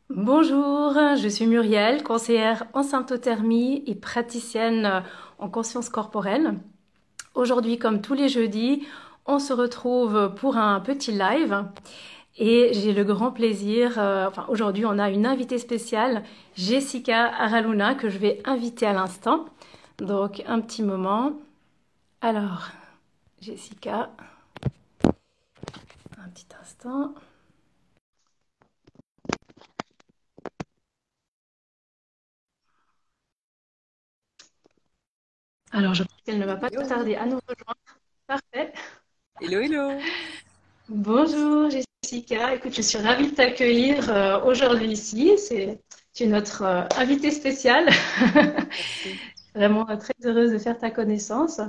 Bonjour, je suis Muriel, conseillère en symptothermie et praticienne en conscience corporelle. Aujourd'hui, comme tous les jeudis, on se retrouve pour un petit live et j'ai le grand plaisir, aujourd'hui on a une invitée spéciale, Jessica Araluna, que je vais inviter à l'instant. Donc un petit moment. Alors, Jessica, un petit instant. Alors, je pense qu'elle ne va pas Hello, tarder à nous rejoindre. Parfait. hello, hello. Bonjour Jessica, écoute, je suis ravie de t'accueillir aujourd'hui ici. Tu es notre invitée spéciale. Merci. Vraiment très heureuse de faire ta connaissance.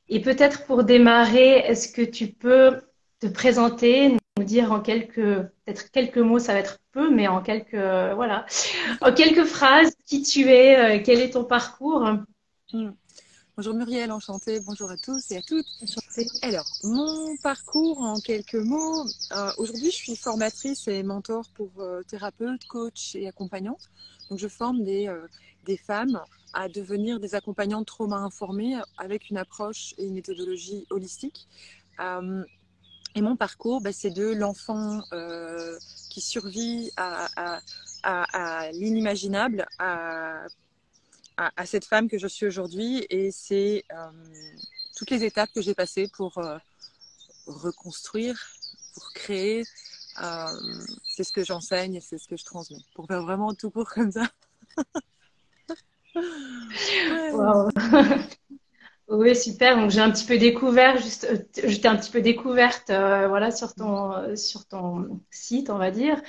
Et peut-être pour démarrer, est-ce que tu peux te présenter, nous dire en peut-être quelques mots, ça va être peu, mais en voilà, en quelques phrases, qui tu es, quel est ton parcours? Hmm. Bonjour Muriel, enchantée. Bonjour à tous et à toutes. Enchantée. Alors, mon parcours en quelques mots. Aujourd'hui, je suis formatrice et mentor pour thérapeutes, coachs et accompagnantes. Donc, je forme des femmes à devenir des accompagnantes trauma informées avec une approche et une méthodologie holistique. Euh, et mon parcours, c'est de l'enfant qui survit à l'inimaginable, à cette femme que je suis aujourd'hui. Et c'est toutes les étapes que j'ai passées pour reconstruire, pour créer. Euh, c'est ce que j'enseigne et c'est ce que je transmets. Pour faire vraiment tout court comme ça. Ouais. Wow. Oui, super. Donc j'ai un petit peu découvert, j'étais un petit peu découverte, voilà, sur ton site, on va dire.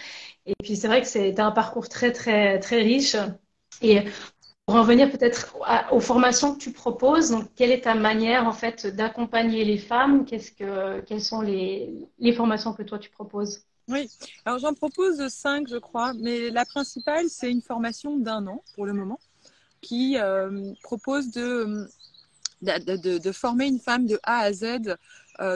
Et puis c'est vrai que c'était un parcours très, très, très riche. Et pour en venir peut-être aux formations que tu proposes, donc quelle est ta manière en fait d'accompagner les femmes? Quelles sont les formations que toi tu proposes? Oui, alors j'en propose 5, je crois, mais la principale, c'est une formation d'1 an pour le moment, qui propose de former une femme de A à Z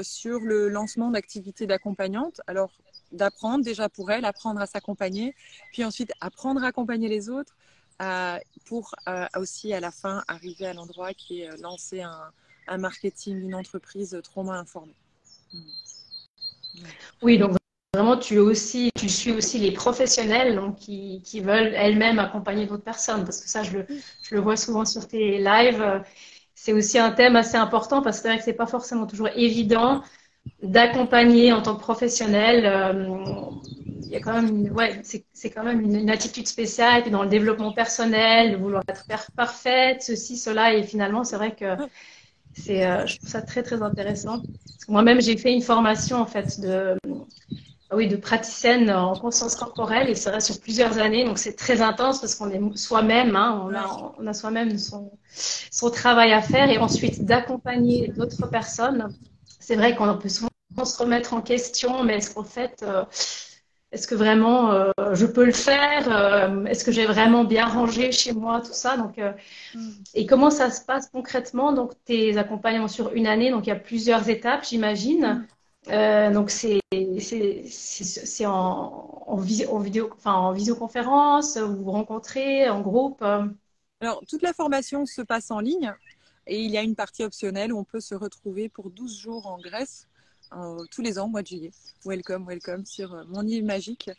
sur le lancement d'activités d'accompagnante. Alors, d'apprendre déjà pour elle, apprendre à s'accompagner, puis ensuite apprendre à accompagner les autres pour aussi à la fin arriver à l'endroit qui est lancer un marketing, une entreprise trauma informée. Oui, donc vraiment tu suis aussi les professionnels donc, qui veulent elles-mêmes accompagner d'autres personnes parce que ça je le vois souvent sur tes lives. C'est aussi un thème assez important parce que c'est vrai que c'est pas forcément toujours évident d'accompagner en tant que professionnel. Il y a quand même ouais, c'est quand même une attitude spéciale. Et puis dans le développement personnel, de vouloir être parfaite, ceci, cela. Et finalement, c'est vrai que je trouve ça très, très intéressant. Parce que moi-même, j'ai fait une formation, en fait, oui, de praticienne en conscience corporelle et ça reste sur plusieurs années. Donc, c'est très intense parce qu'on est soi-même, hein, Ouais. on a soi-même son travail à faire et ensuite d'accompagner d'autres personnes. C'est vrai qu'on peut souvent se remettre en question, mais est-ce qu'en fait, est-ce que vraiment je peux le faire? Est-ce que j'ai vraiment bien rangé chez moi, tout ça? Donc, Mm. et comment ça se passe concrètement? Donc, tes accompagnements sur une année, donc il y a plusieurs étapes, j'imagine. Donc, c'est en vidéo, enfin, en visioconférence, vous vous rencontrez en groupe. Alors, toute la formation se passe en ligne et il y a une partie optionnelle où on peut se retrouver pour 12 jours en Grèce tous les ans au mois de juillet. Welcome, welcome sur mon île magique.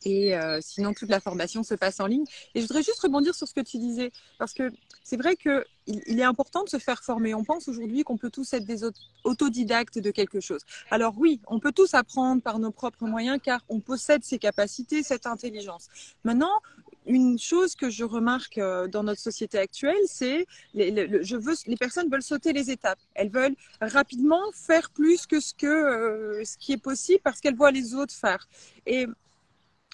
Euh, sinon, toute la formation se passe en ligne. Et je voudrais juste rebondir sur ce que tu disais, parce que c'est vrai qu'il est important de se faire former. On pense aujourd'hui qu'on peut tous être des autodidactes de quelque chose. Alors oui, on peut tous apprendre par nos propres moyens, car on possède ces capacités, cette intelligence. Maintenant, une chose que je remarque dans notre société actuelle, c'est les personnes veulent sauter les étapes. Elles veulent rapidement faire plus que ce qui est possible parce qu'elles voient les autres faire. Et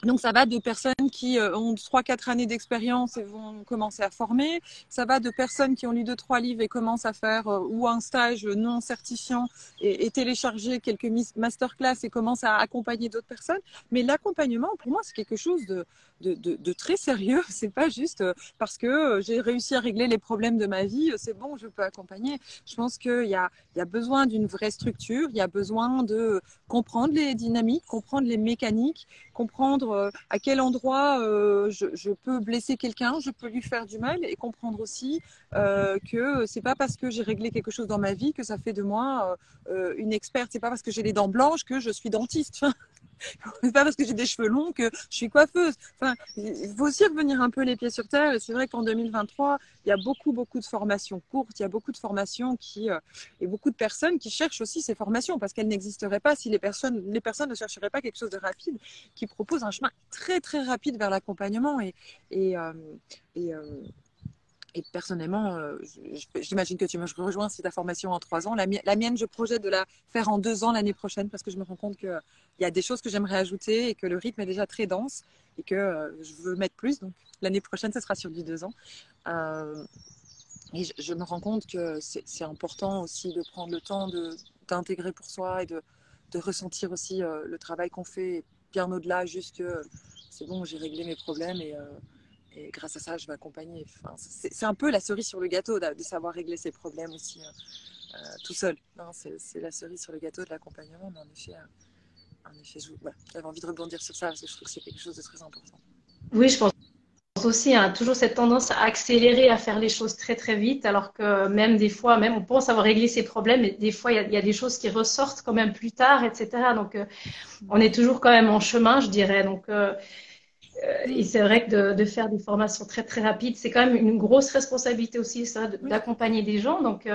donc, ça va de personnes qui ont 3, 4 années d'expérience et vont commencer à former. Ça va de personnes qui ont lu 2, 3 livres et commencent à faire ou un stage non certifiant et télécharger quelques masterclass et commencent à accompagner d'autres personnes. Mais l'accompagnement, pour moi, c'est quelque chose de très sérieux. C'est pas juste parce que j'ai réussi à régler les problèmes de ma vie, c'est bon, je peux accompagner. Je pense il y a besoin d'une vraie structure. Il y a besoin de comprendre les dynamiques, comprendre les mécaniques comprendre à quel endroit je peux blesser quelqu'un, je peux lui faire du mal, et comprendre aussi que c'est pas parce que j'ai réglé quelque chose dans ma vie que ça fait de moi une experte. C'est pas parce que j'ai les dents blanches que je suis dentiste. C'est pas parce que j'ai des cheveux longs que je suis coiffeuse. Enfin, il faut aussi revenir un peu les pieds sur terre. Et c'est vrai qu'en 2023, il y a beaucoup de formations courtes. Il y a beaucoup de formations et beaucoup de personnes qui cherchent aussi ces formations parce qu'elles n'existeraient pas si les personnes ne chercheraient pas quelque chose de rapide, qui propose un chemin très rapide vers l'accompagnement et, euh, et, euh, et personnellement, j'imagine que tu me rejoins si ta formation en 3 ans. La mienne, je projette de la faire en 2 ans l'année prochaine parce que je me rends compte qu'il y a des choses que j'aimerais ajouter et que le rythme est déjà très dense et que je veux mettre plus. Donc l'année prochaine, ce sera sur du 2 ans. Euh, et je me rends compte que c'est important aussi de prendre le temps d'intégrer pour soi et de ressentir aussi le travail qu'on fait bien au-delà, juste que c'est bon, j'ai réglé mes problèmes et grâce à ça, je vais accompagner. Enfin, c'est un peu la cerise sur le gâteau de savoir régler ses problèmes aussi tout seul. C'est la cerise sur le gâteau de l'accompagnement, mais en effet voilà, j'avais envie de rebondir sur ça parce que je trouve que c'est quelque chose de très important. Oui, je pense aussi, hein, toujours cette tendance à accélérer, à faire les choses très vite, alors que même des fois, même on pense avoir réglé ses problèmes, mais des fois, il y a des choses qui ressortent quand même plus tard, etc. Donc, on est toujours quand même en chemin, je dirais. Donc, et c'est vrai que de faire des formations très rapides, c'est quand même une grosse responsabilité aussi, ça, Oui, d'accompagner des gens. Donc,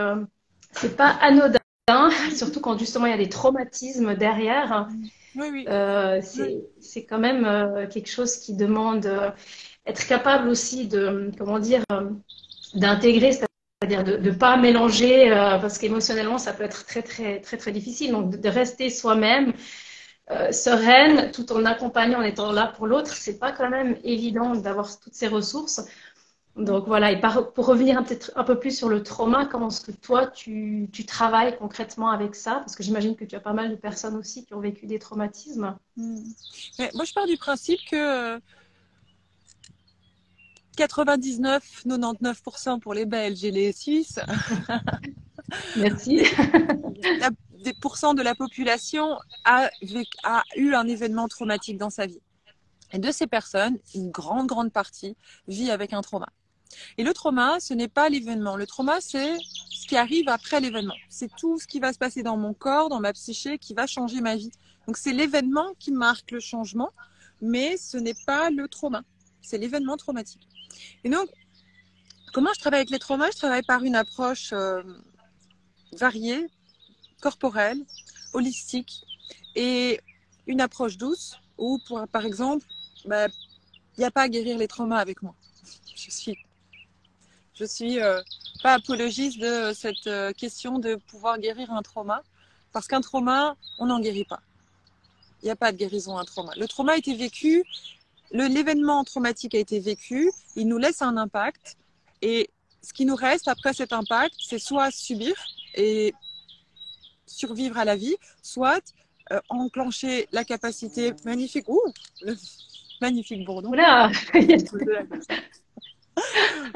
c'est pas anodin, surtout quand justement il y a des traumatismes derrière. oui. C'est quand même quelque chose qui demande être capable aussi de, comment dire, d'intégrer, c'est-à-dire de ne pas mélanger, parce qu'émotionnellement, ça peut être très difficile. Donc, de rester soi-même, sereine, tout en accompagnant, en étant là pour l'autre, c'est pas quand même évident d'avoir toutes ces ressources. Donc voilà, et pour revenir peut-être un peu plus sur le trauma, comment est-ce que toi, tu travailles concrètement avec ça? Parce que j'imagine que tu as pas mal de personnes aussi qui ont vécu des traumatismes. Mais moi, je pars du principe que 99-99% pour les Belges et les Suisses, Merci. des pourcents de la population a eu un événement traumatique dans sa vie. Et de ces personnes, une grande partie vit avec un trauma. Et le trauma, ce n'est pas l'événement. Le trauma, c'est ce qui arrive après l'événement. C'est tout ce qui va se passer dans mon corps, dans ma psyché, qui va changer ma vie. Donc c'est l'événement qui marque le changement, mais ce n'est pas le trauma. C'est l'événement traumatique. Et donc, comment je travaille avec les traumas? Je travaille par une approche variée, corporelle, holistique et une approche douce où, par exemple, il n'y a pas à guérir les traumas avec moi. Je suis pas apologiste de cette question de pouvoir guérir un trauma, parce qu'un trauma, on n'en guérit pas. Il n'y a pas de guérison à un trauma. Le trauma a été vécu, l'événement traumatique a été vécu, il nous laisse un impact, et ce qui nous reste après cet impact, c'est soit subir et survivre à la vie, soit enclencher la capacité magnifique, le magnifique bourdon, Oula.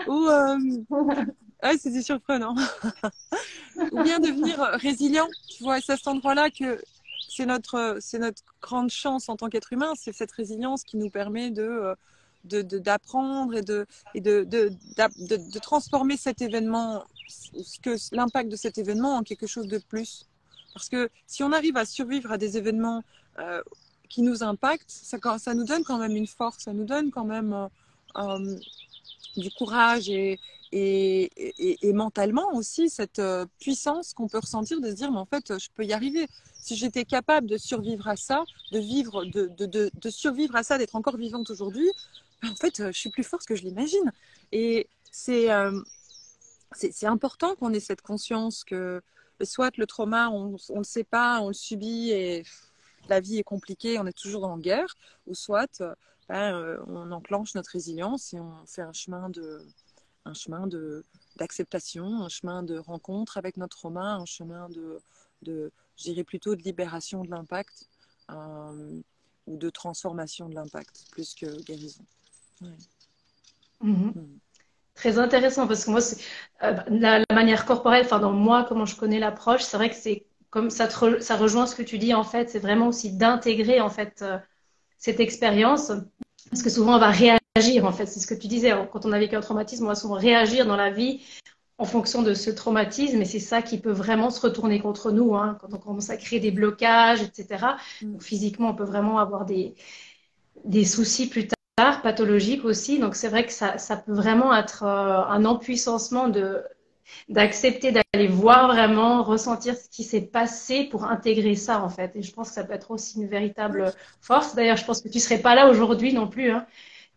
ou c'était surprenant. Ou bien devenir résilient. Tu vois, c'est à cet endroit-là que c'est notre grande chance en tant qu'être humain, c'est cette résilience qui nous permet d'apprendre et de transformer cet événement, l'impact de cet événement en quelque chose de plus. Parce que si on arrive à survivre à des événements qui nous impactent, ça nous donne quand même une force, ça nous donne quand même du courage et mentalement aussi cette puissance qu'on peut ressentir de se dire mais en fait je peux y arriver. Si j'étais capable de survivre à ça, de vivre, de survivre à ça, d'être encore vivante aujourd'hui, en fait je suis plus forte que je l'imagine. Et c'est important qu'on ait cette conscience que soit le trauma on le sait pas, on le subit et la vie est compliquée, on est toujours en guerre, ou soit on enclenche notre résilience et on fait un chemin d'acceptation, un chemin de rencontre avec notre trauma, un chemin je dirais plutôt de libération de l'impact ou de transformation de l'impact plus que guérison. Ouais. Mhm. Très intéressant parce que moi, la manière corporelle, enfin dans moi, comment je connais l'approche, c'est vrai que c'est comme ça rejoint ce que tu dis en fait, c'est vraiment aussi d'intégrer en fait cette expérience, parce que souvent on va réagir en fait, c'est ce que tu disais, quand on a vécu un traumatisme, on va souvent réagir dans la vie en fonction de ce traumatisme, et c'est ça qui peut vraiment se retourner contre nous, hein, quand on commence à créer des blocages, etc. Donc, physiquement, on peut vraiment avoir des soucis plus tard, pathologiques aussi. Donc c'est vrai que ça peut vraiment être un empuissancement d'accepter d'aller voir vraiment, ressentir ce qui s'est passé pour intégrer ça en fait. Et je pense que ça peut être aussi une véritable force. D'ailleurs, je pense que tu serais pas là aujourd'hui non plus, hein,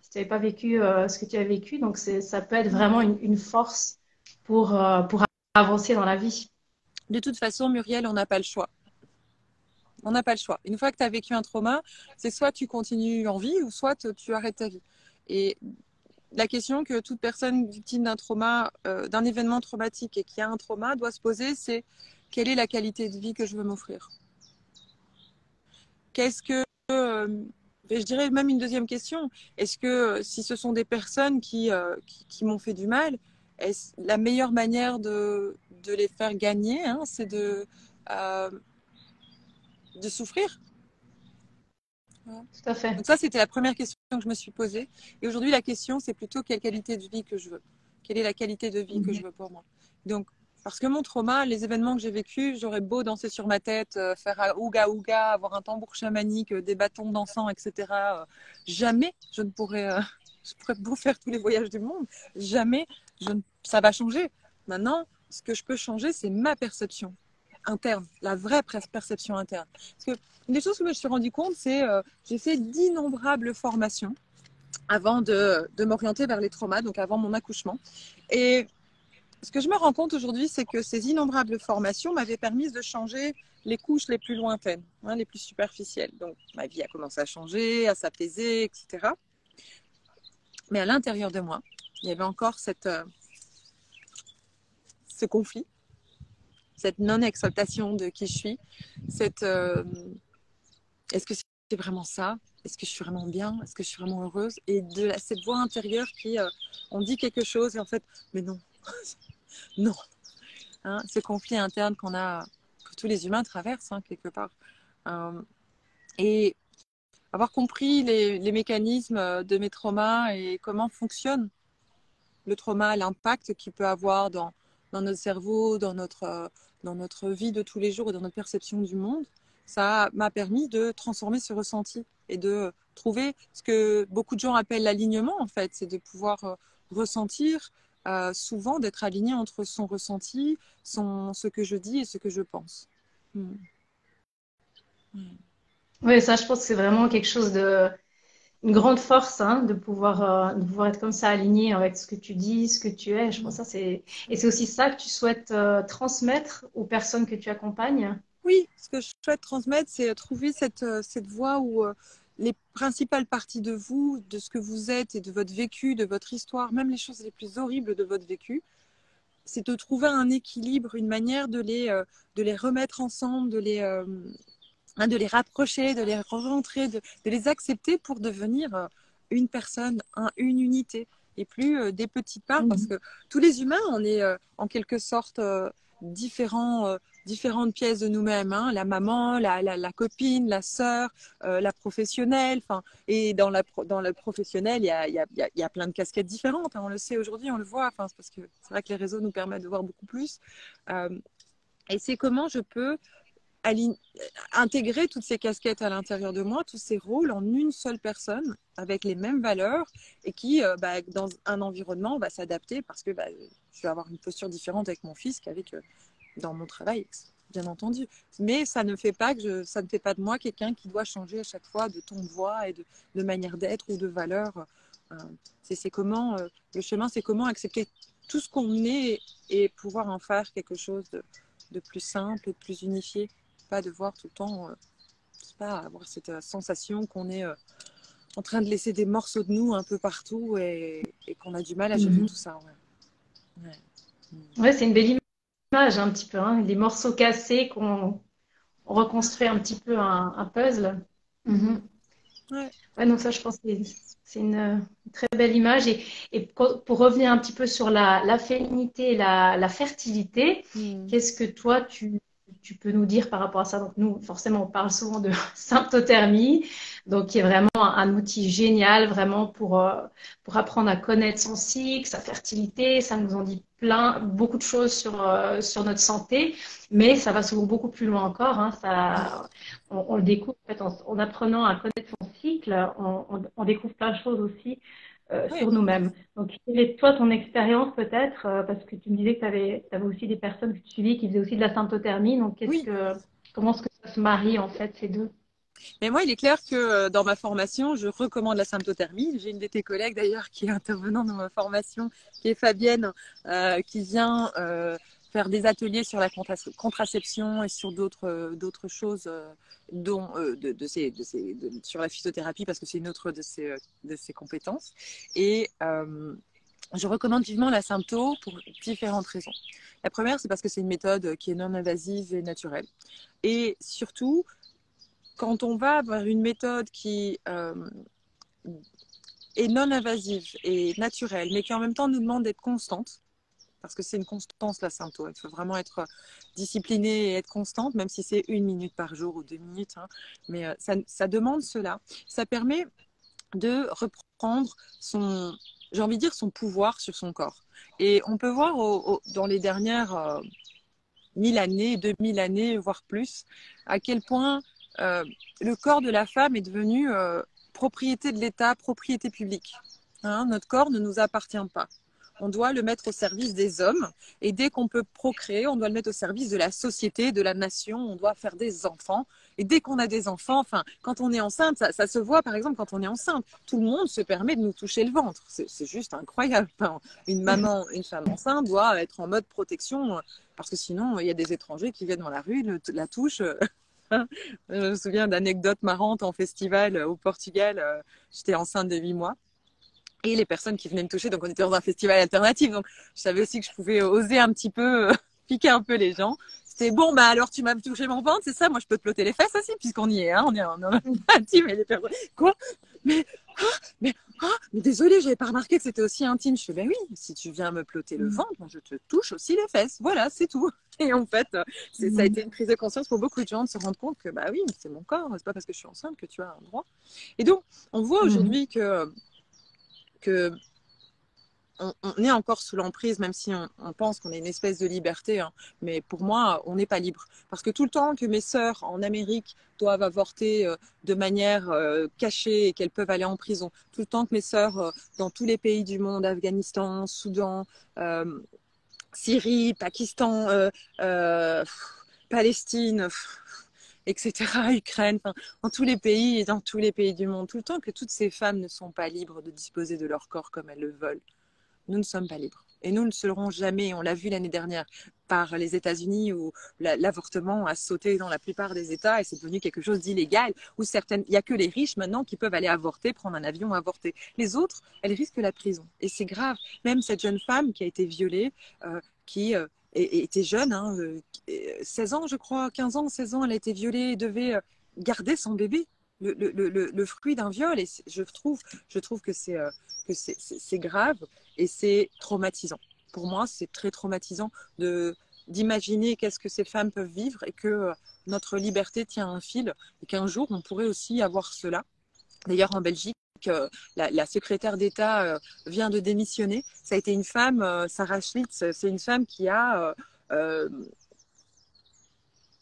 si tu n'avais pas vécu ce que tu as vécu. Donc ça peut être vraiment une force pour avancer dans la vie. De toute façon, Muriel, on n'a pas le choix. On n'a pas le choix. Une fois que tu as vécu un trauma, c'est soit tu continues en vie ou soit tu arrêtes ta vie. Et la question que toute personne victime d'un trauma, d'un événement traumatique et qui a un trauma doit se poser, c'est quelle est la qualité de vie que je veux m'offrir? Qu'est-ce que, je dirais même une deuxième question, est-ce que si ce sont des personnes qui m'ont fait du mal, est-ce la meilleure manière de les faire gagner, hein, c'est de souffrir? Tout à fait. Donc ça, c'était la première question que je me suis posée. Et aujourd'hui, la question, c'est plutôt quelle qualité de vie que je veux. Quelle est la qualité de vie que je veux pour moi. Donc, parce que mon trauma, les événements que j'ai vécus, j'aurais beau danser sur ma tête, faire un ouga ouga, avoir un tambour chamanique, des bâtons dansants, etc. Jamais je ne pourrais, je pourrais beau faire tous les voyages du monde. Jamais ça va changer. Maintenant, ce que je peux changer, c'est ma perception interne, la vraie perception interne. Parce que une des choses que je me suis rendu compte, c'est j'ai fait d'innombrables formations avant de m'orienter vers les traumas, donc avant mon accouchement. Et ce que je me rends compte aujourd'hui, c'est que ces innombrables formations m'avaient permis de changer les couches les plus lointaines, hein, les plus superficielles. Donc ma vie a commencé à changer, à s'apaiser, etc. Mais à l'intérieur de moi, il y avait encore ce conflit, cette non-acceptation de qui je suis, est-ce que c'est vraiment ça? Est-ce que je suis vraiment bien? Est-ce que je suis vraiment heureuse? Et cette voix intérieure qui, on dit quelque chose et en fait, mais non, non. Hein, ce conflit interne que tous les humains traversent, hein, quelque part. Et avoir compris les mécanismes de mes traumas et comment fonctionne le trauma, l'impact qu'il peut avoir dans notre cerveau, dans notre vie de tous les jours et dans notre perception du monde, ça m'a permis de transformer ce ressenti et de trouver ce que beaucoup de gens appellent l'alignement, en fait. C'est de pouvoir ressentir, souvent d'être aligné entre son ressenti, ce que je dis et ce que je pense. Oui, ça, je pense que c'est vraiment quelque chose une grande force, hein, de pouvoir être comme ça aligné avec ce que tu dis, ce que tu es. Je pense que et c'est aussi ça que tu souhaites transmettre aux personnes que tu accompagnes. Oui, ce que je souhaite transmettre, c'est trouver cette voie où les principales parties de vous, de ce que vous êtes et de votre vécu, de votre histoire, même les choses les plus horribles de votre vécu, c'est de trouver un équilibre, une manière de les remettre ensemble, de les rapprocher, de les rentrer, de les accepter pour devenir une personne, une unité, et plus des petites parts, parce que tous les humains, on est en quelque sorte différentes pièces de nous-mêmes, hein, la maman, la copine, la sœur, la professionnelle, et dans le professionnel, il y a plein de casquettes différentes, hein, on le sait aujourd'hui, on le voit, parce que c'est vrai que les réseaux nous permettent de voir beaucoup plus. Et c'est comment je peux intégrer toutes ces casquettes à l'intérieur de moi, tous ces rôles en une seule personne avec les mêmes valeurs et qui, dans un environnement, va s'adapter parce que je vais avoir une posture différente avec mon fils qu'avec dans mon travail, bien entendu. Mais ça ne fait pas ça ne fait pas de moi quelqu'un qui doit changer à chaque fois de ton de voix et de manière d'être ou de valeur. C'est comment le chemin, c'est comment accepter tout ce qu'on est et pouvoir en faire quelque chose de plus simple, de plus unifié. Pas de voir tout le temps, avoir cette sensation qu'on est en train de laisser des morceaux de nous un peu partout et qu'on a du mal à gérer tout ça. Ouais, c'est une belle image un petit peu, hein, des morceaux cassés qu'on reconstruit un petit peu un puzzle. Ouais, donc ça, je pense que c'est une très belle image. Et pour revenir un petit peu sur la féminité et la fertilité, qu'est-ce que toi, tu peux nous dire par rapport à ça? Donc nous, forcément, on parle souvent de symptothermie. Donc, qui est vraiment un outil génial, vraiment pour apprendre à connaître son cycle, sa fertilité. Ça nous en dit beaucoup de choses sur notre santé, mais ça va souvent beaucoup plus loin encore. Hein. On le découvre en fait, en apprenant à connaître son cycle, on découvre plein de choses aussi Oui. sur nous-mêmes. Donc, quelle est toi ton expérience peut-être, parce que tu me disais que tu avais aussi des personnes que tu suivis qui faisaient aussi de la symptothermie. Donc, Oui. comment est-ce que ça se marie en fait ces deux? Mais moi, il est clair que dans ma formation, je recommande la symptothermie. J'ai une de tes collègues d'ailleurs qui est intervenante dans ma formation, qui est Fabienne, qui vient faire des ateliers sur la contraception et sur d'autres choses dont, sur la phytothérapie parce que c'est une autre de ses compétences. Et je recommande vivement la sympto pour différentes raisons. La première, c'est parce que c'est une méthode qui est non invasive et naturelle. Et surtout, quand on va vers une méthode qui est non invasive et naturelle, mais qui en même temps nous demande d'être constante, parce que c'est une constance la symptôme, il faut vraiment être discipliné et être constante, même si c'est 1 minute par jour ou 2 minutes, hein. Mais ça demande cela. Ça permet de reprendre j'ai envie de dire, son pouvoir sur son corps. Et on peut voir dans les dernières 1000 années, 2000 années, voire plus, à quel point le corps de la femme est devenu propriété de l'État, propriété publique. Hein, notre corps ne nous appartient pas. On doit le mettre au service des hommes et dès qu'on peut procréer, on doit le mettre au service de la société, de la nation, on doit faire des enfants. Et dès qu'on a des enfants, enfin, quand on est enceinte, ça se voit par exemple quand on est enceinte, tout le monde se permet de nous toucher le ventre. C'est juste incroyable. Enfin, une femme enceinte doit être en mode protection parce que sinon, il y a des étrangers qui viennent dans la rue, la touchent. Je me souviens d'anecdotes marrantes en festival au Portugal. J'étais enceinte de 8 mois. Et les personnes qui venaient me toucher, donc on était dans un festival alternatif, donc je savais aussi que je pouvais oser un petit peu, piquer un peu les gens. C'était bon, bah alors tu m'as touché mon ventre, c'est ça, moi je peux te plotter les fesses aussi, puisqu'on y est, hein, on est en intime, et les personnes, quoi? Mais, mais désolé, j'avais pas remarqué que c'était aussi intime. Je fais, ben oui, si tu viens me plotter le ventre, je te touche aussi les fesses, voilà, c'est tout. Et en fait, ça a été une prise de conscience pour beaucoup de gens de se rendre compte que, bah oui, c'est mon corps, c'est pas parce que je suis enceinte que tu as un droit. Et donc, on voit aujourd'hui que on est encore sous l'emprise, même si on pense qu'on a une espèce de liberté, hein. Mais pour moi, on n'est pas libre. Parce que tout le temps que mes sœurs en Amérique doivent avorter de manière cachée et qu'elles peuvent aller en prison, tout le temps que mes sœurs dans tous les pays du monde, Afghanistan, Soudan, Syrie, Pakistan, Palestine, etc., Ukraine, enfin, dans tous les pays et dans tous les pays du monde, tout le temps que toutes ces femmes ne sont pas libres de disposer de leur corps comme elles le veulent. Nous ne sommes pas libres. Et nous ne serons jamais, on l'a vu l'année dernière, par les États-Unis où l'avortement a sauté dans la plupart des États et c'est devenu quelque chose d'illégal, où il n'y a que les riches maintenant qui peuvent aller avorter, prendre un avion, avorter. Les autres, elles risquent la prison. Et c'est grave. Même cette jeune femme qui a été violée, qui était jeune, hein, 16 ans je crois, 15 ans, 16 ans, elle a été violée et devait garder son bébé. Le fruit d'un viol. Et je trouve que c'est grave et c'est traumatisant. Pour moi, c'est très traumatisant d'imaginer qu'est-ce que ces femmes peuvent vivre et que notre liberté tient un fil et qu'un jour, on pourrait aussi avoir cela. D'ailleurs, en Belgique, la secrétaire d'État vient de démissionner. Ça a été une femme, Sarah Schlitz, c'est une femme qui a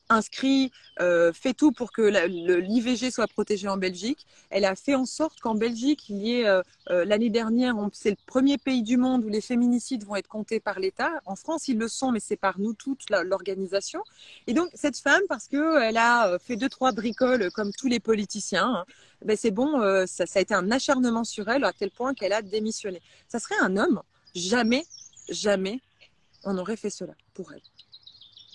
inscrit, fait tout pour que l'IVG soit protégée en Belgique. Elle a fait en sorte qu'en Belgique, il y ait, l'année dernière, c'est le premier pays du monde où les féminicides vont être comptés par l'État. En France, ils le sont, mais c'est par nous toutes, l'organisation. Et donc, cette femme, parce qu'elle a fait 2-3 bricoles comme tous les politiciens, hein, ben c'est bon, ça a été un acharnement sur elle à tel point qu'elle a démissionné. Ça serait un homme, jamais, jamais, on aurait fait cela pour elle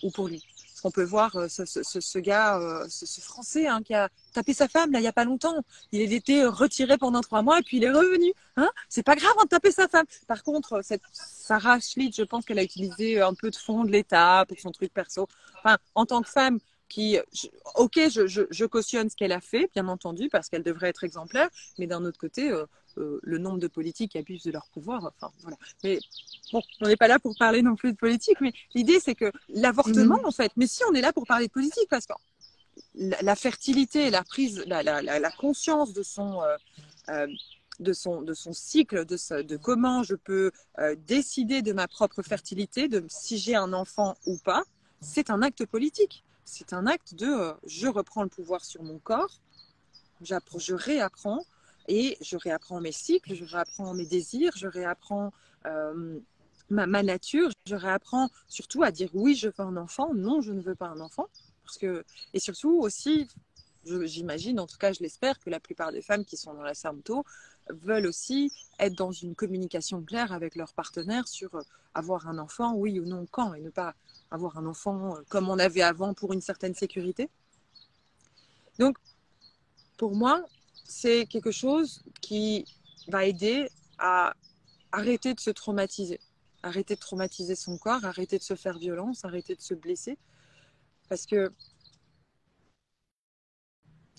ou pour lui. Parce qu'on peut voir ce gars, ce Français hein, qui a tapé sa femme là il y a pas longtemps. Il a été retiré pendant 3 mois et puis il est revenu. Hein, c'est pas grave de taper sa femme. Par contre, cette Sarah Schlitz, je pense qu'elle a utilisé un peu de fonds de l'État pour son truc perso. Enfin, en tant que femme je cautionne ce qu'elle a fait, bien entendu, parce qu'elle devrait être exemplaire. Mais d'un autre côté, le nombre de politiques qui abusent de leur pouvoir, enfin voilà. Mais bon, on n'est pas là pour parler non plus de politique, mais l'idée c'est que l'avortement en fait, mais si on est là pour parler de politique, parce que la fertilité, la prise, la conscience euh, de son cycle, de comment je peux décider de ma propre fertilité, de si j'ai un enfant ou pas, c'est un acte politique. C'est un acte de je reprends le pouvoir sur mon corps, je réapprends et je réapprends mes cycles, je réapprends mes désirs, je réapprends ma nature, je réapprends surtout à dire oui, je veux un enfant, non, je ne veux pas un enfant. Parce que, et surtout aussi, j'imagine, en tout cas je l'espère, que la plupart des femmes qui sont dans la Samto veulent aussi être dans une communication claire avec leur partenaire sur avoir un enfant, oui ou non, quand, et ne pas avoir un enfant comme on avait avant pour une certaine sécurité. Donc, pour moi, c'est quelque chose qui va aider à arrêter de se traumatiser. Arrêter de traumatiser son corps, arrêter de se faire violence, arrêter de se blesser. Parce que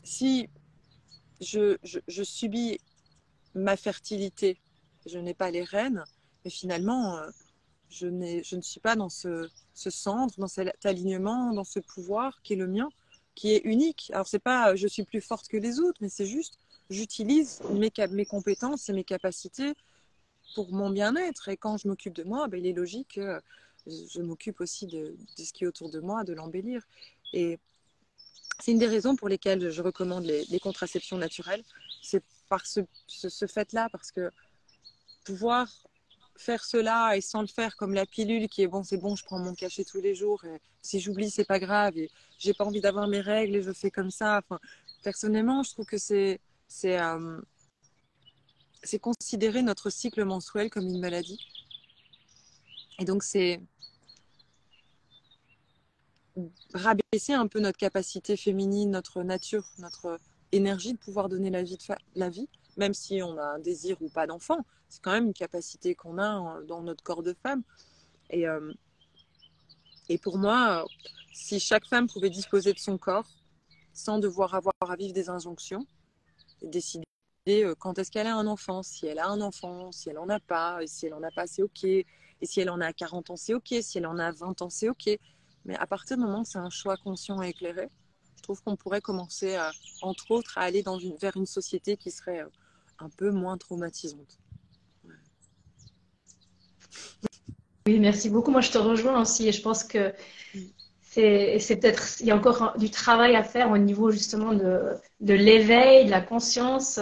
si je subis ma fertilité, je n'ai pas les rênes, mais finalement, je ne suis pas dans ce centre, dans cet alignement, dans ce pouvoir qui est le mien, qui est unique. Alors, c'est pas je suis plus forte que les autres, mais c'est juste j'utilise mes compétences et mes capacités pour mon bien-être. Et quand je m'occupe de moi, ben, il est logique que je m'occupe aussi de ce qui est autour de moi, de l'embellir. Et c'est une des raisons pour lesquelles je recommande les contraceptions naturelles. C'est par ce fait-là, parce que pouvoir faire cela et sans le faire comme la pilule qui est bon, c'est bon, je prends mon cachet tous les jours et si j'oublie, c'est pas grave et j'ai pas envie d'avoir mes règles et je fais comme ça. Enfin, personnellement, je trouve que c'est considérer notre cycle menstruel comme une maladie. Et donc, c'est rabaisser un peu notre capacité féminine, notre nature, notre énergie de pouvoir donner la vie, même si on a un désir ou pas d'enfant. C'est quand même une capacité qu'on a dans notre corps de femme. Et, et pour moi, si chaque femme pouvait disposer de son corps sans devoir avoir à vivre des injonctions, et décider quand est-ce qu'elle a un enfant, si elle a un enfant, si elle en a pas, et si elle en a pas, c'est ok. Et si elle en a 40 ans, c'est ok. Si elle en a 20 ans, c'est ok. Mais à partir du moment où c'est un choix conscient et éclairé, je trouve qu'on pourrait commencer, entre autres, à aller vers une société qui serait un peu moins traumatisante. Oui, merci beaucoup. Moi, je te rejoins aussi et je pense que c'est peut-être, il y a encore du travail à faire au niveau justement de l'éveil, de la conscience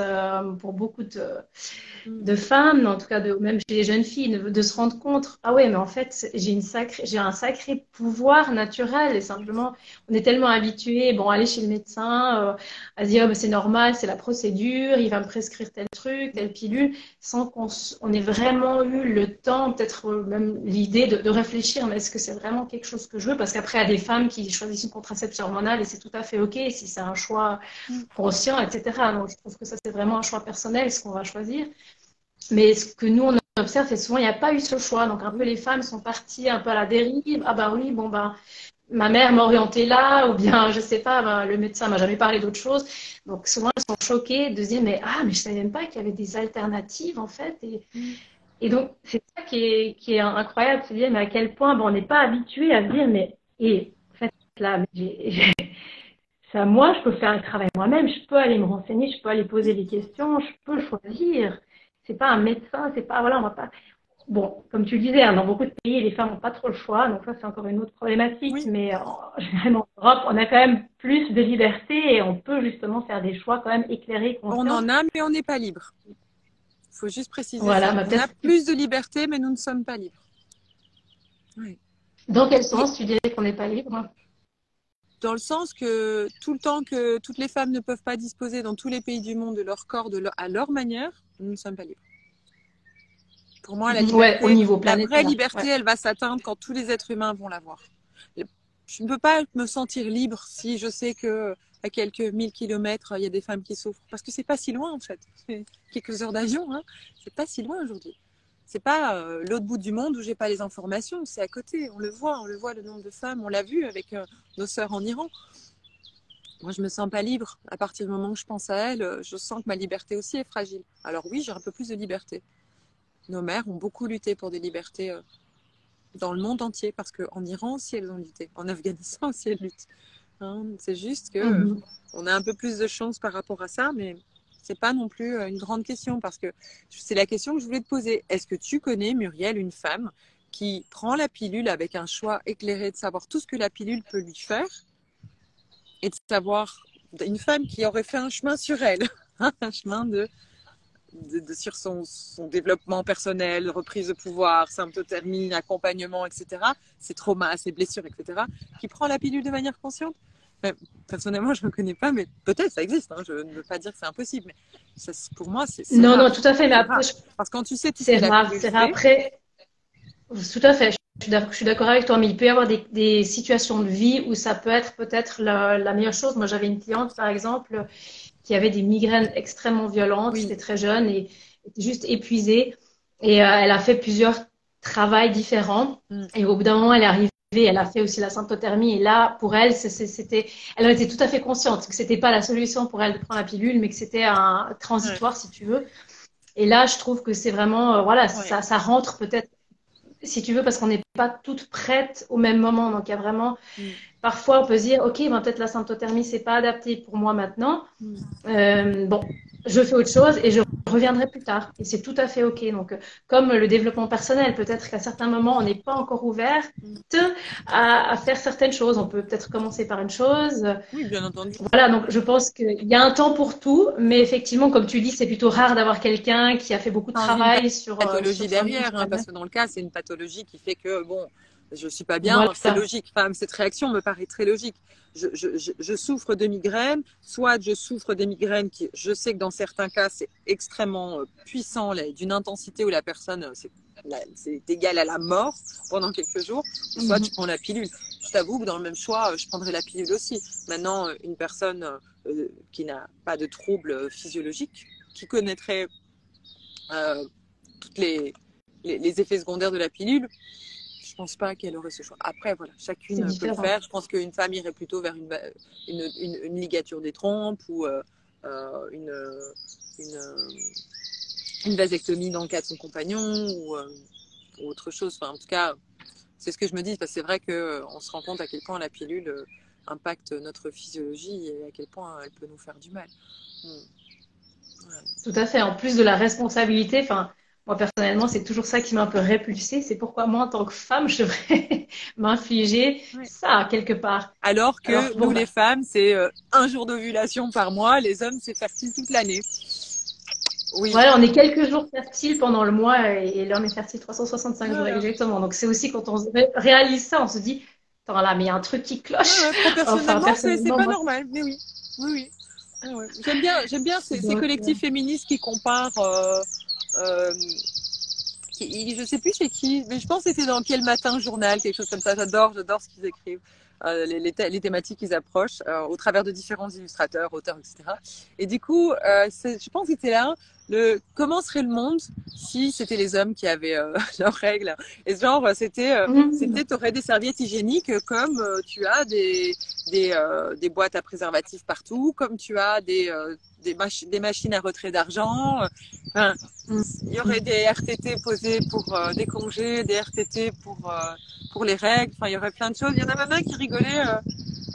pour beaucoup de femmes, en tout cas même chez les jeunes filles, de se rendre compte, ah ouais, mais en fait, j'ai un sacré pouvoir naturel et simplement, on est tellement habitué, bon, aller chez le médecin, à se dire, oh, ben, c'est normal, c'est la procédure, il va me prescrire tel truc, telle pilule, sans on ait vraiment eu le temps, peut-être même l'idée de réfléchir, mais est-ce que c'est vraiment quelque chose que je veux? Parce qu'après, il y a des femmes qui choisissent une contraception hormonale et c'est tout à fait OK si c'est un choix conscient, etc. Donc, je trouve que ça, c'est vraiment un choix personnel, ce qu'on va choisir. Mais ce que nous, on observe, c'est souvent, il n'y a pas eu ce choix. Donc, un peu les femmes sont parties un peu à la dérive. Ah ben oui, bon ben, ma mère m'a orientée là, ou bien, je sais pas, ben, le médecin m'a jamais parlé d'autre chose. Donc, souvent, elles sont choquées de se dire, mais ah, mais je savais même pas qu'il y avait des alternatives, en fait. Et donc, c'est ça qui est incroyable, de se dire, mais à quel point, ben, on n'est pas habitué à se dire, mais, et, en fait, là, ça, moi, je peux faire le travail moi-même, je peux aller me renseigner, je peux aller poser des questions, je peux choisir. C'est pas un médecin, c'est pas, voilà, on va pas. Bon, comme tu le disais, hein, dans beaucoup de pays, les femmes n'ont pas trop le choix, donc ça, c'est encore une autre problématique, Oui. mais généralement en Europe, on a quand même plus de liberté et on peut justement faire des choix quand même éclairés, On conscients. en a, mais on n'est pas libre. Il faut juste préciser Voilà, ça. bah, On a plus de liberté, mais nous ne sommes pas libres. Oui. dans quel Et sens tu dirais qu'on n'est pas libre? dans le sens que tout le temps que toutes les femmes ne peuvent pas disposer dans tous les pays du monde de leur corps à leur manière, nous ne sommes pas libres. Pour moi, Ouais, au niveau la vraie planétaire. liberté, Ouais. elle va s'atteindre quand tous les êtres humains vont l'avoir. Je ne peux pas me sentir libre si je sais que à quelques 1000 kilomètres, il y a des femmes qui souffrent. Parce que c'est pas si loin, en fait. C'est quelques heures d'avion, hein. C'est pas si loin aujourd'hui. C'est pas l'autre bout du monde où j'ai pas les informations. C'est à côté. On le voit le nombre de femmes. On l'a vu avec nos sœurs en Iran. Moi, je me sens pas libre. À partir du moment où je pense à elles, je sens que ma liberté aussi est fragile. Alors oui, j'ai un peu plus de liberté. Nos mères ont beaucoup lutté pour des libertés dans le monde entier, parce qu'en Iran aussi elles ont lutté, en Afghanistan aussi elles luttent. hein. C'est juste que Mhm. on a un peu plus de chance par rapport à ça, mais c'est pas non plus une grande question parce que c'est la question que je voulais te poser. Est-ce que tu connais, Muriel, une femme qui prend la pilule avec un choix éclairé de savoir tout ce que la pilule peut lui faire et de savoir une femme qui aurait fait un chemin sur elle, un chemin sur son développement personnel, reprise de pouvoir, symptothermie, accompagnement, etc., ses traumas, ses blessures, etc., qui prend la pilule de manière consciente. Personnellement, je ne connais pas, mais peut-être ça existe. Hein, je ne veux pas dire que c'est impossible, mais ça, pour moi, c'est Non, rare. non, tout à fait. Mais C'est après, rare. Parce que quand tu sais tout ce c'est que la rare. pilule C'est rare. fait, Après, tout à fait. Je suis d'accord avec toi, mais il peut y avoir des situations de vie où ça peut être peut-être la meilleure chose. Moi, j'avais une cliente, par exemple, qui avait des migraines extrêmement violentes. oui. C'était très jeune et était juste épuisée. Et elle a fait plusieurs travails différents. Mm. Et au bout d'un moment, elle est arrivée. Elle a fait aussi la symptothermie. Et là, pour elle, elle était tout à fait consciente que c'était pas la solution pour elle de prendre la pilule, mais que c'était un Ouais. transitoire, si tu veux. Et là, je trouve que c'est vraiment, voilà, Ouais. ça rentre peut-être, si tu veux, parce qu'on n'est pas toutes prêtes au même moment. Donc, il y a vraiment, Mm. parfois, on peut se dire, OK, ben, peut-être la symptothermie, c'est pas adapté pour moi maintenant. Mm. Bon, je fais autre chose et je reviendrai plus tard. Et c'est tout à fait OK. Donc, comme le développement personnel, peut-être qu'à certains moments, on n'est pas encore ouvert Mm. à faire certaines choses. On peut peut-être commencer par une chose. Oui, bien entendu. Voilà, donc je pense qu'il y a un temps pour tout, mais effectivement, comme tu dis, c'est plutôt rare d'avoir quelqu'un qui a fait beaucoup de Sans une travail pathologie sur soi-même, derrière, sur hein, parce elle-même. que dans le cas, c'est une pathologie qui fait que, bon, je suis pas bien, c'est Voilà. logique. Enfin, cette réaction me paraît très logique. Je souffre de migraines, soit je souffre des migraines qui, je sais que dans certains cas, c'est extrêmement puissant, d'une intensité où la personne, c'est égal à la mort pendant quelques jours, soit tu Mhm. prends la pilule. Je t'avoue que dans le même choix, je prendrais la pilule aussi. Maintenant, une personne qui n'a pas de troubles physiologiques, qui connaîtrait tous les effets secondaires de la pilule, je pense pas qu'elle aurait ce choix. Après, voilà, C'est chacune peut le différent. faire. Je pense qu'une femme irait plutôt vers une ligature des trompes ou une, une, une vasectomie dans le cas de son compagnon ou autre chose. Enfin, en tout cas, c'est ce que je me dis, parce que c'est vrai qu'on se rend compte à quel point la pilule impacte notre physiologie et à quel point elle peut nous faire du mal. Ouais. Tout à fait. En plus de la responsabilité, enfin, moi personnellement, c'est toujours ça qui m'a un peu répulsée. C'est pourquoi moi, en tant que femme, je devrais m'infliger Ouais. ça quelque part. Alors Alors que bon, nous, les bah, femmes, c'est un jour d'ovulation par mois. Les hommes, c'est fertile toute l'année. Oui. voilà, on est quelques jours fertiles pendant le mois et là, on est fertile 365 jours Voilà. exactement. Donc c'est aussi quand on réalise ça, on se dit, attends là, mais il y a un truc qui Ouais, cloche. ouais, Enfin, proportionnellement, c'est personnellement, pas moi, normal. Mais oui. Oui, oui. Ouais, ouais. J'aime bien ces donc, collectifs féministes qui comparent. Euh, je sais plus c'est qui, mais je pense que c'était dans Quel Matin Journal, quelque chose comme ça. J'adore ce qu'ils écrivent. Les thématiques qu'ils approchent au travers de différents illustrateurs, auteurs, etc. Et du coup, je pense que c'était là comment serait le monde si c'était les hommes qui avaient leurs règles. Et genre, t'aurais des serviettes hygiéniques comme tu as des boîtes à préservatifs partout, comme tu as des machines à retrait d'argent. Enfin, il y aurait des RTT posés pour des congés, des RTT pour les règles. Enfin, il y aurait plein de choses. Il y en a même un qui rigolait.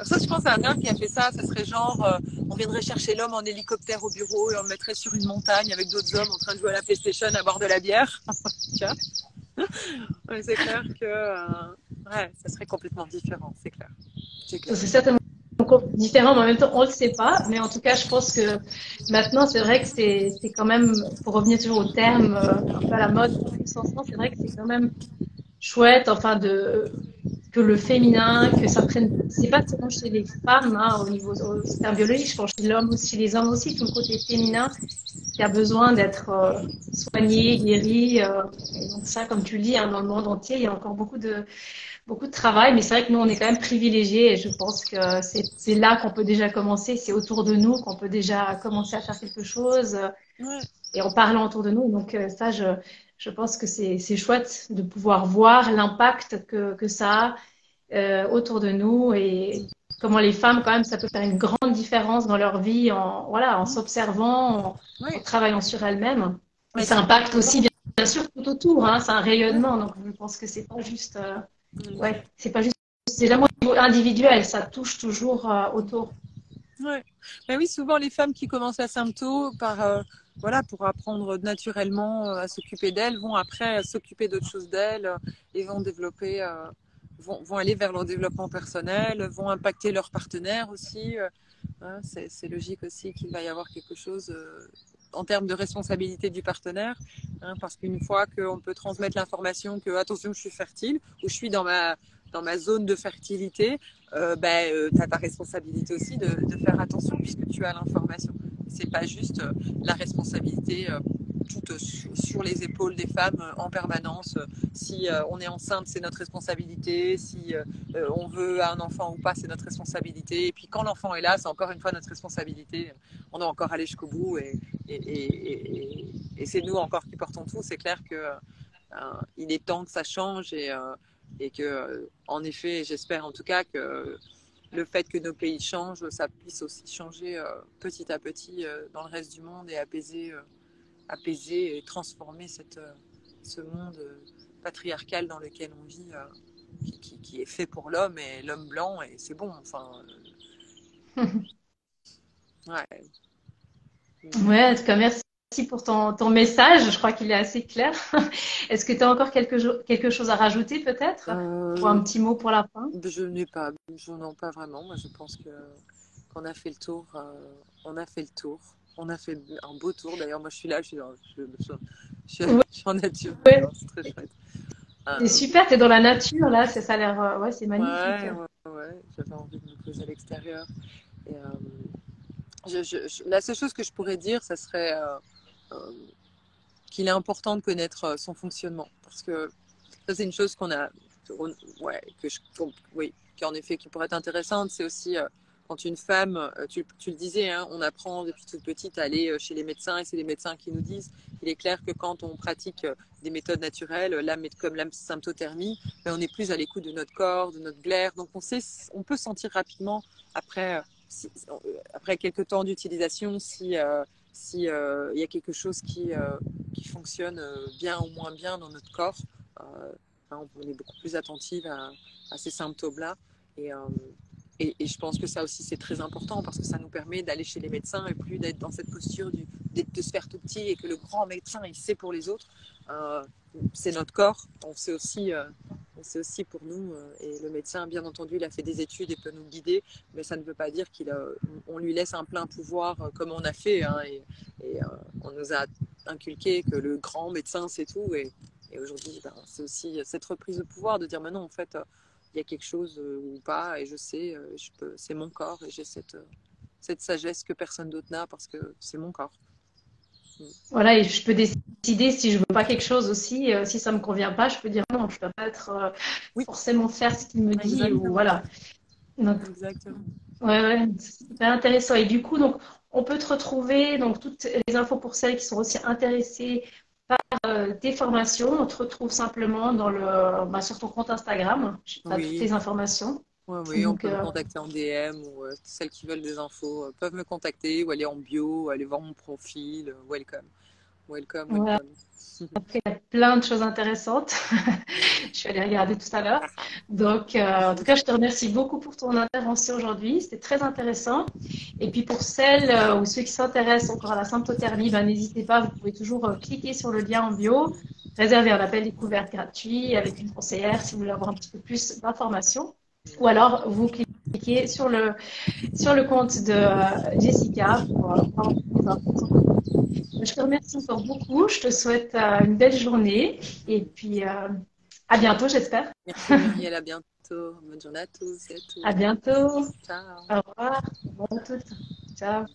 Ça, je pense à un homme qui a fait ça. Ça serait genre, on viendrait chercher l'homme en hélicoptère au bureau et on le mettrait sur une montagne avec d'autres hommes en train de jouer à la PlayStation, à boire de la bière. Tu vois, ouais, c'est clair que ouais, ça serait complètement différent. C'est clair. C'est clair. c'est certainement différent, mais en même temps, on le sait pas. Mais en tout cas, je pense que maintenant, c'est vrai que c'est quand même, pour revenir toujours au terme un peu à la mode, consentement, c'est vrai que c'est quand même chouette, enfin que le féminin, que ça prenne, c'est pas seulement chez les femmes, hein, au terme biologique, je pense chez l'homme, chez les hommes aussi, tout le côté féminin qui a besoin d'être soigné, guéri. Et donc ça, comme tu le dis, hein, dans le monde entier, il y a encore beaucoup de travail, mais c'est vrai que nous, on est quand même privilégiés et je pense que c'est là qu'on peut déjà commencer, c'est autour de nous qu'on peut déjà commencer à faire quelque chose Ouais. et en parlant autour de nous. Donc ça, je pense que c'est chouette de pouvoir voir l'impact que ça a autour de nous et comment les femmes, quand même, ça peut faire une grande différence dans leur vie en, voilà, en s'observant, en Ouais. travaillant sur elles-mêmes. Et Mais ça c'est impacte aussi, bien sûr, tout autour, hein, c'est un ouais. rayonnement. Donc, je pense que c'est pas juste, Ouais. ouais, c'est pas juste, c'est jamais individuel, ça touche toujours autour. Ouais. Mais oui, souvent les femmes qui commencent la sympto voilà, pour apprendre naturellement à s'occuper d'elles, vont après s'occuper d'autres choses d'elles et vont développer, vont aller vers leur développement personnel, vont impacter leur partenaire aussi. Hein, c'est logique aussi qu'il va y avoir quelque chose en termes de responsabilité du partenaire, hein, parce qu'une fois qu'on peut transmettre l'information que attention, je suis fertile ou je suis dans ma zone de fertilité, tu as ta responsabilité aussi de faire attention puisque tu as l'information. C'est pas juste la responsabilité toute sur les épaules des femmes en permanence. Si on est enceinte, c'est notre responsabilité. Si on veut un enfant ou pas, c'est notre responsabilité. Et puis quand l'enfant est là, c'est encore une fois notre responsabilité. On doit encore aller jusqu'au bout et c'est nous encore qui portons tout. C'est clair que il est temps que ça change et que, en effet, j'espère en tout cas que le fait que nos pays changent, ça puisse aussi changer petit à petit dans le reste du monde et apaiser et transformer ce monde patriarcal dans lequel on vit, qui est fait pour l'homme et l'homme blanc, et c'est bon. Enfin, ouais. Ouais, en tout cas, merci pour ton message. Je crois qu'il est assez clair. Est-ce que tu as encore quelque chose à rajouter peut-être? Ou un petit mot pour la fin? Je n'en ai pas vraiment. Moi, je pense qu'on a fait le tour. On a fait le tour. On a fait un beau tour. D'ailleurs, moi, je suis là, je suis en nature. Ouais. C'est très chouette. C'est super, tu es dans la nature là, ça a l'air, ouais, c'est magnifique. Ouais. J'avais envie de me poser à l'extérieur. Et, la seule chose que je pourrais dire, ça serait qu'il est important de connaître son fonctionnement. Parce que ça, c'est une chose qui en effet qui pourrait être intéressante. C'est aussi quand une femme, tu le disais, hein, on apprend depuis toute petite à aller chez les médecins et c'est les médecins qui nous disent. Il est clair que quand on pratique des méthodes naturelles, comme la symptothermie, on est plus à l'écoute de notre corps, de notre glaire. Donc on peut sentir rapidement après quelques temps d'utilisation si y a quelque chose qui fonctionne bien ou moins bien dans notre corps. On est beaucoup plus attentive à ces symptômes-là. Et je pense que ça aussi, c'est très important parce que ça nous permet d'aller chez les médecins et plus d'être dans cette posture de se faire tout petit et que le grand médecin, il sait pour les autres. C'est notre corps. On sait aussi pour nous. Et le médecin, bien entendu, il a fait des études et peut nous guider, mais ça ne veut pas dire qu'on lui laisse un plein pouvoir comme on a fait. Hein, on nous a inculqué que le grand médecin, c'est tout. Et aujourd'hui, c'est aussi cette reprise de pouvoir de dire maintenant, en fait, il y a quelque chose ou pas, et je sais, c'est mon corps, et j'ai cette sagesse que personne d'autre n'a parce que c'est mon corps. Voilà, et je peux décider si je veux pas quelque chose aussi, si ça me convient pas, je peux dire non, je peux pas être forcément faire ce qu'il me dit. Exactement. Ou voilà. Donc, exactement. Ouais, c'est super intéressant. Et du coup, donc, on peut te retrouver, donc toutes les infos pour celles qui sont aussi intéressées par tes formations, on te retrouve simplement sur ton compte Instagram. Tu as toutes les informations. Oui, on peut me contacter en DM ou celles qui veulent des infos peuvent me contacter ou aller en bio, aller voir mon profil. Welcome. Voilà. Après, il y a plein de choses intéressantes. Je suis allée regarder tout à l'heure. Donc, en tout cas, je te remercie beaucoup pour ton intervention aujourd'hui. C'était très intéressant. Et puis, pour celles ou ceux qui s'intéressent encore à la symptothermie, n'hésitez pas, vous pouvez toujours cliquer sur le lien en bio, réserver un appel découverte gratuit avec une conseillère si vous voulez avoir un petit peu plus d'informations. Ou alors, vous cliquez sur le compte de Jessica pour avoir plus d'informations. Je te remercie encore beaucoup. Je te souhaite une belle journée. Et puis, à bientôt, j'espère. Merci Muriel, à bientôt. Bonne journée à tous et à toutes. À bientôt. Ciao. Au revoir. Bonne à toutes. Ciao.